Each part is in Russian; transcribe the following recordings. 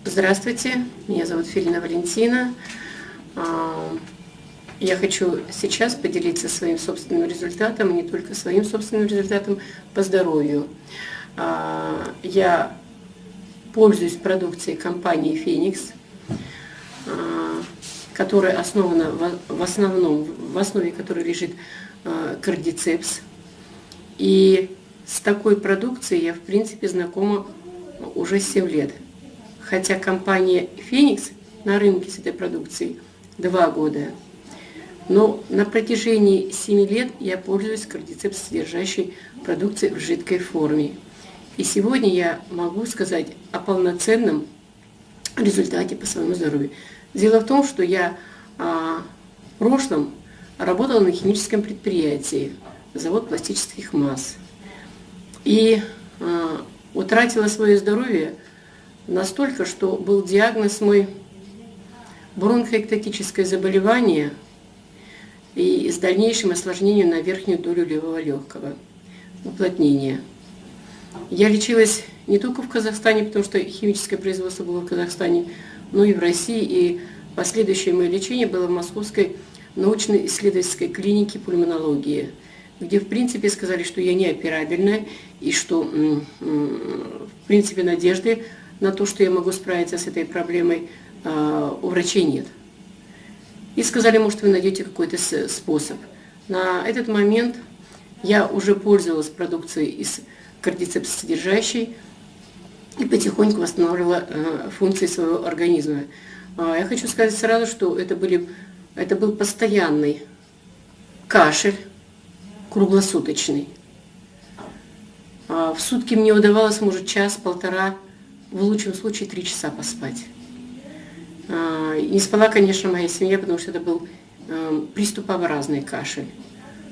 Здравствуйте, меня зовут Филина Валентина. Я хочу сейчас поделиться своим собственным результатом, не только своим собственным результатом по здоровью. Я пользуюсь продукцией компании «Феникс», которая основана в основе которой лежит кардицепс. И с такой продукцией я, в принципе, знакома уже 7 лет. Хотя компания «Феникс» на рынке с этой продукцией 2 года. Но на протяжении 7 лет я пользуюсь кардицепс содержащей продукцией в жидкой форме. И сегодня я могу сказать о полноценном результате по своему здоровью. Дело в том, что я в прошлом работала на химическом предприятии, завод пластических масс. И утратила свое здоровье настолько, что был диагноз мой бронхоэктатическое заболевание и с дальнейшим осложнением на верхнюю долю левого легкого, уплотнение. Я лечилась не только в Казахстане, потому что химическое производство было в Казахстане, но и в России. И последующее мое лечение было в Московской научно-исследовательской клинике пульмонологии, где в принципе сказали, что я неоперабельная и что в принципе надежды на то, что я могу справиться с этой проблемой, у врачей нет. И сказали, может, вы найдете какой-то способ. На этот момент я уже пользовалась продукцией из кардицепс содержащей и потихоньку восстанавливала функции своего организма. Я хочу сказать сразу, что это был постоянный кашель, круглосуточный. В сутки мне удавалось, может, час-полтора, в лучшем случае 3 часа поспать. Не спала, конечно, моя семья, потому что это был приступообразный кашель.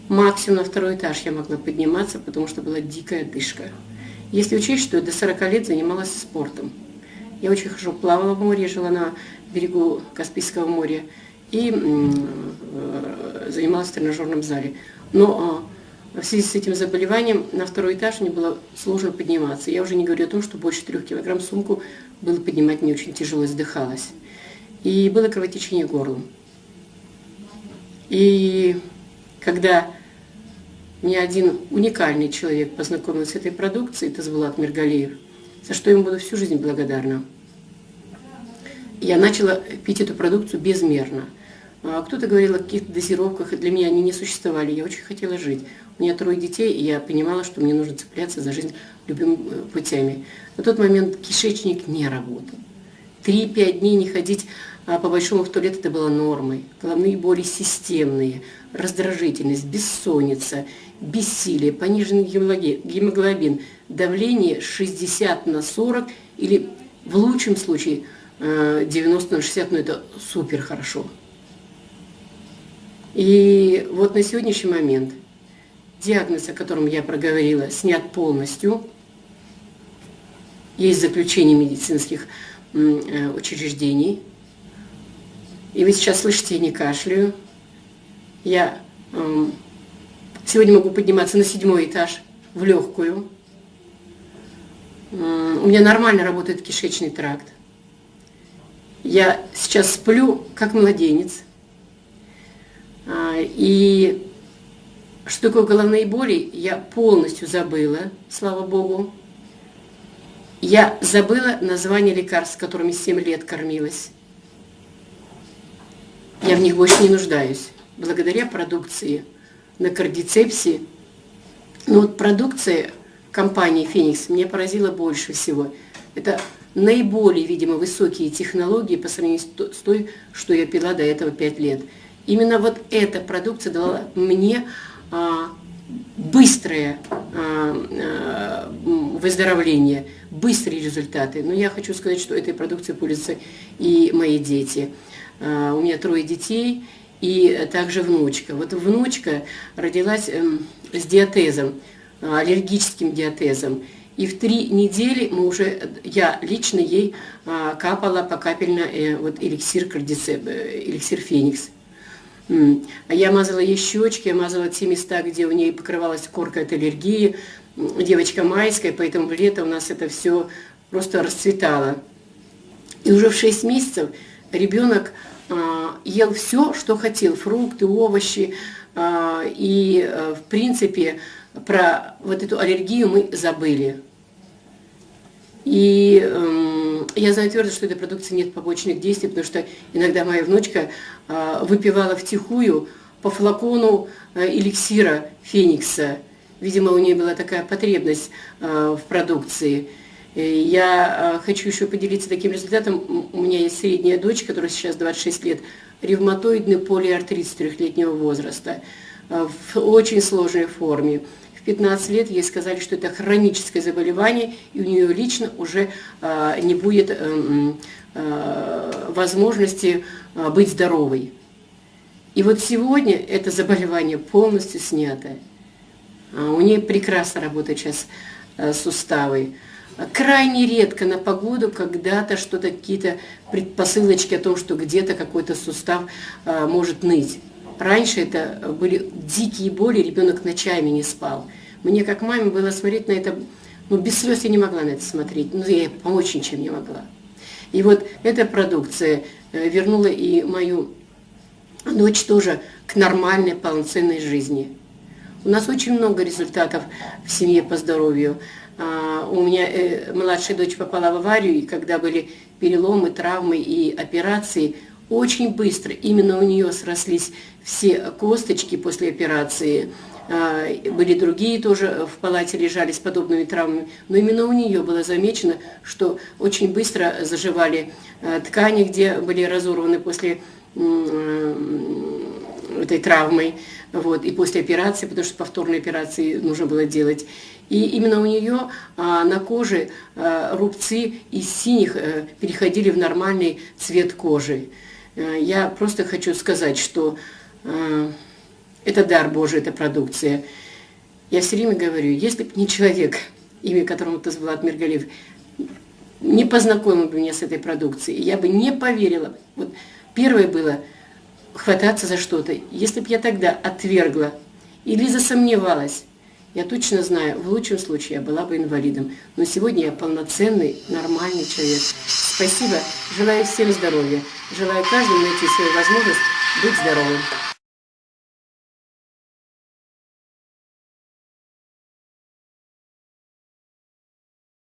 Максимум на 2-й этаж я могла подниматься, потому что была дикая одышка. Если учесть, что я до 40 лет занималась спортом. Я очень хорошо плавала в море, жила на берегу Каспийского моря и занималась в тренажерном зале. Но в связи с этим заболеванием на 2-й этаж мне было сложно подниматься. Я уже не говорю о том, что больше 3 килограмм сумку было поднимать мне очень тяжело, издыхалась. И было кровотечение горлом. И когда мне один уникальный человек познакомил с этой продукцией, Тазбулат Миргалиев, за что ему буду всю жизнь благодарна, я начала пить эту продукцию безмерно. Кто-то говорил о каких-то дозировках, и для меня они не существовали. Я очень хотела жить. У меня 3 детей, и я понимала, что мне нужно цепляться за жизнь любыми путями. На тот момент кишечник не работал. 3-5 дней не ходить по большому в туалет — это было нормой. Головные боли системные, раздражительность, бессонница, бессилие, пониженный гемоглобин, давление 60/40 или в лучшем случае 90/60, но это супер хорошо. И вот на сегодняшний момент диагноз, о котором я проговорила, снят полностью. Есть заключение медицинских учреждений. И вы сейчас слышите, я не кашляю. Я сегодня могу подниматься на 7-й этаж в легкую. У меня нормально работает кишечный тракт. Я сейчас сплю, как младенец. И что такое головные боли, я полностью забыла, слава Богу. Я забыла название лекарств, которыми 7 лет кормилась. Я в них больше не нуждаюсь. Благодаря продукции на кардицепсе. Но вот продукция компании «Феникс» меня поразила больше всего. Это наиболее, видимо, высокие технологии по сравнению с той, что я пила до этого 5 лет. Именно вот эта продукция дала мне быстрое выздоровление, быстрые результаты. Но я хочу сказать, что этой продукцией пользуются и мои дети. У меня 3 детей и также внучка. Вот внучка родилась с диатезом, аллергическим диатезом. И в 3 недели я лично ей капала покапельно эликсир «Феникс». Я мазала ей щечки, я мазала те места, где у нее покрывалась корка от аллергии. Девочка майская, поэтому в лето у нас это все просто расцветало. И уже в 6 месяцев ребенок ел все, что хотел, фрукты, овощи. И, в принципе, про вот эту аллергию мы забыли. И я знаю твердо, что этой продукции нет побочных действий, потому что иногда моя внучка выпивала втихую по флакону эликсира Феникса. Видимо, у нее была такая потребность в продукции. Я хочу еще поделиться таким результатом. У меня есть средняя дочь, которая сейчас 26 лет, ревматоидный полиартрит с 3-летнего возраста, в очень сложной форме. В 15 лет ей сказали, что это хроническое заболевание, и у нее лично уже не будет возможности быть здоровой. И вот сегодня это заболевание полностью снято. У нее прекрасно работают сейчас суставы. Крайне редко на погоду когда-то что-то, какие-то предпосылочки о том, что где-то какой-то сустав может ныть. Раньше это были дикие боли, ребенок ночами не спал. Мне как маме было смотреть на это, без слез я не могла на это смотреть, я ей помочь ничем не могла. И вот эта продукция вернула и мою дочь тоже к нормальной, полноценной жизни. У нас очень много результатов в семье по здоровью. У меня младшая дочь попала в аварию, и когда были переломы, травмы и операции, очень быстро именно у нее срослись все косточки после операции. Были другие тоже в палате лежали с подобными травмами, но именно у нее было замечено, что очень быстро заживали ткани, где были разорваны после этой травмы, вот, и после операции, потому что повторные операции нужно было делать. И именно у нее на коже рубцы из синих переходили в нормальный цвет кожи. Я просто хочу сказать, что это дар Божий, эта продукция. Я все время говорю, если бы не человек, имя которому Тасбулат Миргалиев, не познакомил бы меня с этой продукцией, я бы не поверила. Вот первое было хвататься за что-то. Если бы я тогда отвергла или засомневалась, я точно знаю, в лучшем случае я была бы инвалидом. Но сегодня я полноценный, нормальный человек. Спасибо. Желаю всем здоровья. Желаю каждому найти свою возможность быть здоровым.